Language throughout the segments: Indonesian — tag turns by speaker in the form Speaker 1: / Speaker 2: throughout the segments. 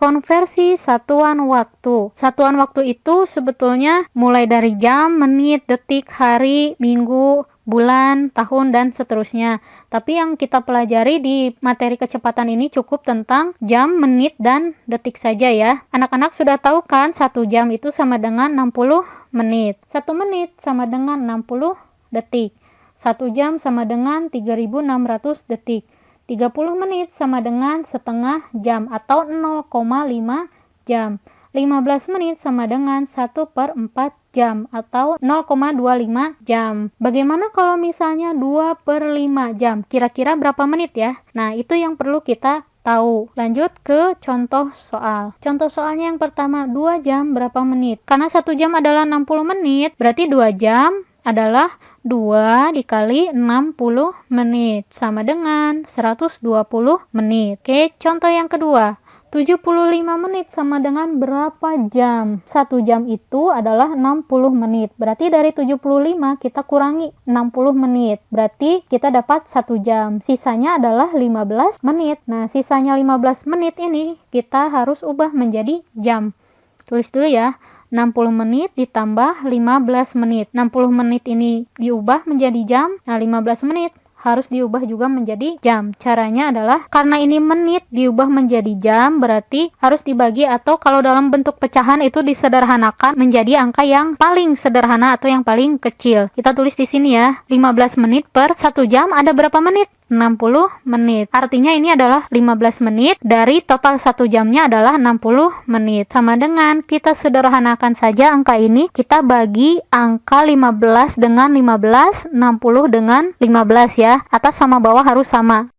Speaker 1: Konversi satuan waktu. Satuan waktu itu sebetulnya mulai dari jam, menit, detik, hari, minggu, bulan, tahun, dan seterusnya. Tapi yang kita pelajari di materi kecepatan ini cukup tentang jam, menit, dan detik saja ya. Anak-anak sudah tahu kan 1 jam itu sama dengan 60 menit. 1 menit sama dengan 60 detik. 1 jam sama dengan 3.600 detik. 30 menit sama dengan setengah jam atau 0,5 jam. 15 menit sama dengan 1/4 jam atau 0,25 jam. Bagaimana kalau misalnya 2/5 jam? Kira-kira berapa menit ya? Nah, itu yang perlu kita tahu. Lanjut ke contoh soal. Contoh soalnya yang pertama, 2 jam berapa menit? Karena 1 jam adalah 60 menit, berarti 2 jam adalah 2 dikali 60 menit sama dengan 120 menit. Oke, contoh yang kedua. 75 menit sama dengan berapa jam? 1 jam itu adalah 60 menit. Berarti dari 75 kita kurangi 60 menit. Berarti kita dapat 1 jam. Sisanya adalah 15 menit. Nah, sisanya 15 menit ini kita harus ubah menjadi jam. Tulis dulu ya. 60 menit ditambah 15 menit. 60 menit ini diubah menjadi jam. Nah, 15 menit harus diubah juga menjadi jam. Caranya adalah karena ini menit diubah menjadi jam, berarti harus dibagi atau kalau dalam bentuk pecahan itu disederhanakan menjadi angka yang paling sederhana atau yang paling kecil. Kita tulis di sini ya. 15 menit per 1 jam ada berapa menit? 60 menit. Artinya ini adalah 15 menit dari total 1 jamnya adalah 60 menit. Sama dengan kita sederhanakan saja angka ini, kita bagi angka 15 dengan 15, 60 dengan 15 ya. Atas sama bawah harus sama.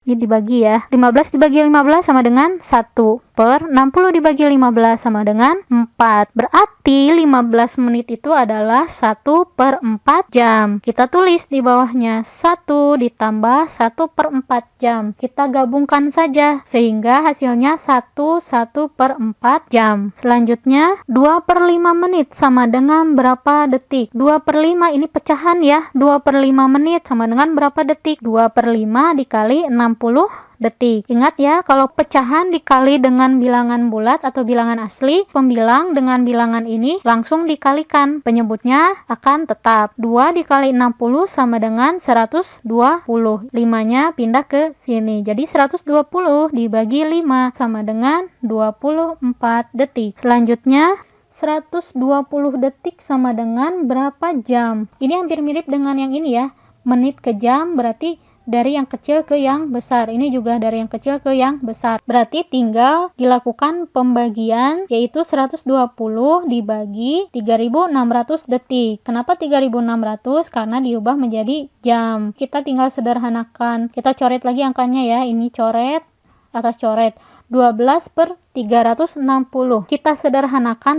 Speaker 1: Ini dibagi ya. 15 dibagi 15 sama dengan 1 per 60 dibagi 15 sama dengan 4. Berarti 15 menit itu adalah 1/4 jam. Kita tulis di bawahnya 1 ditambah 1/4 jam. Kita gabungkan saja sehingga hasilnya 1/4 jam. Selanjutnya 2/5 menit sama dengan berapa detik? 2/5 ini pecahan ya. 2/5 menit sama dengan berapa detik? 2/5 dikali 60 detik. Ingat ya, kalau pecahan dikali dengan bilangan bulat atau bilangan asli, pembilang dengan bilangan ini langsung dikalikan. Penyebutnya akan tetap. 2 dikali 60 sama dengan 120. 5-nya pindah ke sini. Jadi 120 dibagi 5 sama dengan 24 detik. Selanjutnya 120 detik sama dengan berapa jam? Ini hampir mirip dengan yang ini ya. Menit ke jam berarti dari yang kecil ke yang besar. Ini juga dari yang kecil ke yang besar. Berarti tinggal dilakukan pembagian, yaitu 120 dibagi 3.600 detik. Kenapa 3.600? Karena diubah menjadi jam. Kita tinggal sederhanakan. Kita coret lagi angkanya ya. Ini coret, atas coret. 12/360. Kita sederhanakan.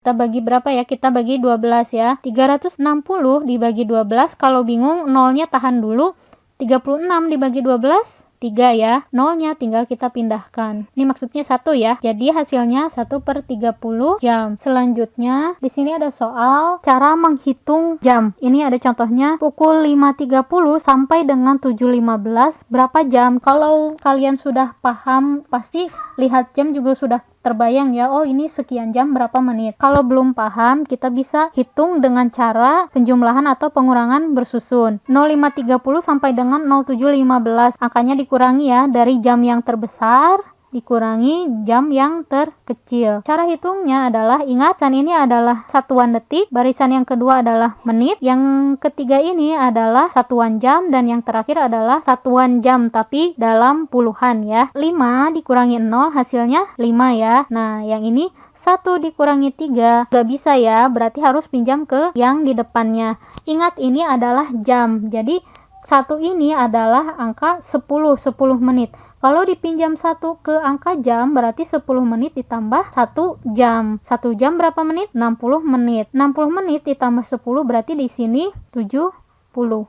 Speaker 1: Kita bagi berapa ya? Kita bagi 12 ya. 360 dibagi 12. Kalau bingung, nolnya tahan dulu. 36 dibagi 12. 3 ya. Nolnya tinggal kita pindahkan. Ini maksudnya 1 ya. Jadi hasilnya 1/30 jam. Selanjutnya, di sini ada soal cara menghitung jam. Ini ada contohnya. Pukul 5.30 sampai dengan 7.15. Berapa jam? Kalau kalian sudah paham, pasti lihat jam juga sudah terbayang ya, oh ini sekian jam berapa menit. Kalau belum paham, kita bisa hitung dengan cara penjumlahan atau pengurangan bersusun. 05.30 sampai dengan 07.15. Angkanya dikurangi ya, dari jam yang terbesar dikurangi jam yang terkecil. Cara hitungnya adalah, ingat, ini adalah satuan detik, barisan yang kedua adalah menit, yang ketiga ini adalah satuan jam, dan yang terakhir adalah satuan jam tapi dalam puluhan ya. 5 dikurangi 0 hasilnya 5 ya. Nah, yang ini 1 dikurangi 3 gak bisa ya, berarti harus pinjam ke yang di depannya. Ingat, ini adalah jam, jadi 1 ini adalah angka 10 menit. Kalau dipinjam 1 ke angka jam, berarti 10 menit ditambah 1 jam. 1 jam berapa menit? 60 menit. 60 menit ditambah 10 berarti di sini 70.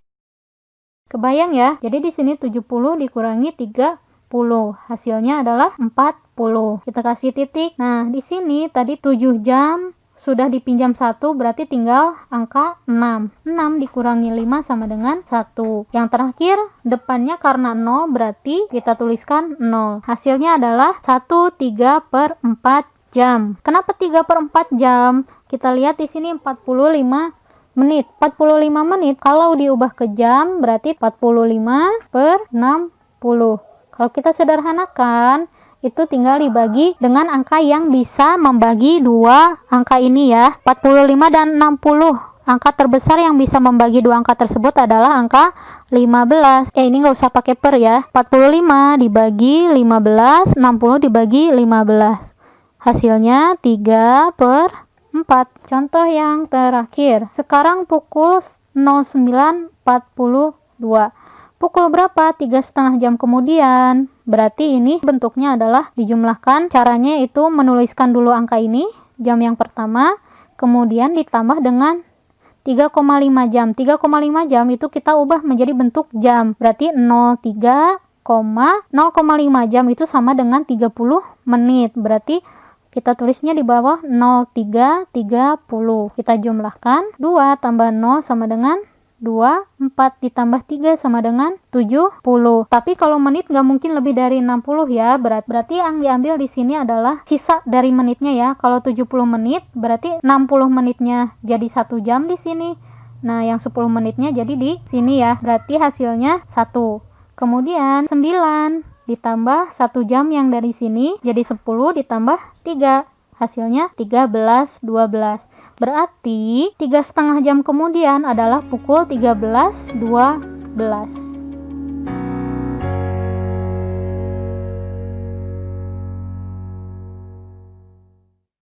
Speaker 1: Kebayang ya? Jadi di sini 70 dikurangi 30. Hasilnya adalah 40. Kita kasih titik. Nah, di sini tadi 7 jam sudah dipinjam 1, berarti tinggal angka 6. 6 dikurangi 5 sama dengan 1. Yang terakhir, depannya karena 0, berarti kita tuliskan 0. Hasilnya adalah 1/3/4 jam. Kenapa 3/4 jam? Kita lihat di sini 45 menit. 45 menit kalau diubah ke jam berarti 45/60. Kalau kita sederhanakan, itu tinggal dibagi dengan angka yang bisa membagi dua angka ini ya, 45 dan 60. Angka terbesar yang bisa membagi dua angka tersebut adalah angka 15. Ini nggak usah pakai per ya. 45 dibagi 15, 60 dibagi 15. Hasilnya 3/4. Contoh yang terakhir. Sekarang pukul 09.42. Pukul berapa? 3,5 jam kemudian. Berarti ini bentuknya adalah dijumlahkan. Caranya itu menuliskan dulu angka ini, jam yang pertama, kemudian ditambah dengan 3,5 jam. 3,5 jam itu kita ubah menjadi bentuk jam. Berarti 0,5 jam itu sama dengan 30 menit. Berarti kita tulisnya di bawah 03.30. Kita jumlahkan. 2 tambah 0 sama dengan 2, 4 ditambah 3 sama dengan 70. Tapi kalau menit nggak mungkin lebih dari 60 ya. Berarti yang diambil di sini adalah sisa dari menitnya ya. Kalau 70 menit berarti 60 menitnya jadi 1 jam di sini. Nah, yang 10 menitnya jadi di sini ya. Berarti hasilnya 1. Kemudian 9 ditambah 1 jam yang dari sini jadi 10 ditambah 3. Hasilnya 13/12. Berarti 3,5 jam kemudian adalah pukul 13.12.